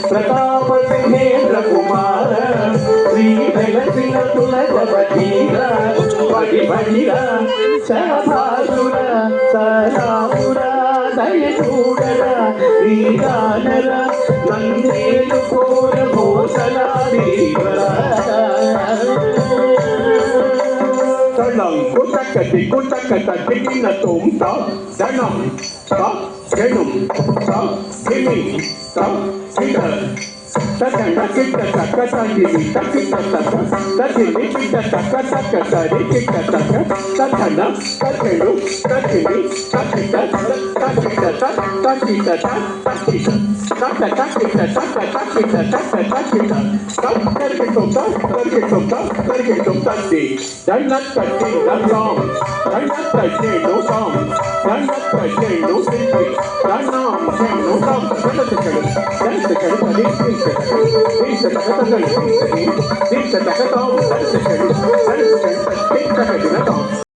प्रताप सिंहेन्द्र कुमार श्रीधर तुलगीर बड़ी बड़ीर सहभासुर सरापुर दयूडर ीरानर नंदेलु कोर भोसला कुटकति कुटकत दिगिन तुम धनम ಧನುಂ ಧಿಮಿ ಕಿಟ ತಕಂಡ ಕಿಟ್ಟ ತಕ್ಕ ತಂದಿನಿ ತಕ್ಕಿಟ್ಟ ತಕ್ಕ ತದಿನಿ ಕಿಟ್ಟ ತಕ್ಕ ತಕ್ಕ ತರಿ ಕಿಟ್ಟ ತಕ್ಕ ತಕಂಡ ತಕ್ಕೆಂಡು ತಕ್ಕಿನಿ ತಕ್ಕಿಟ್ಟ ತಕ್ಕಿಟ್ಟ ತಕ್ಕಿಟ್ಟ ತಕ್ಕಿಟ್ಟ ತಕ್ಕ ತಕ್ಕಿಟ್ಟ ತಕ್ಕ ತಕ್ಕಿಟ್ಟ ತಕ್ಕ ತಕ್ಕಿಟ್ಟ ತರ್ಕಿಟ್ಟು ತತ್ತಿ ದಂಡತ್ ತಟ್ಟಿ ದಂಡಾಂ ದಂಡತ್ ತಟ್ಟೆಂಡು ಸಾಂ ದಂಡತ್ ತಟ್ಟೆಂಡು ಸಿಕ್ಕಿ ದಂಡಾಂ ಚೆಂಡು ಸಾಂ ದಂಡತ್ ಕಡೆ ತಡಿ దీక్ష తగ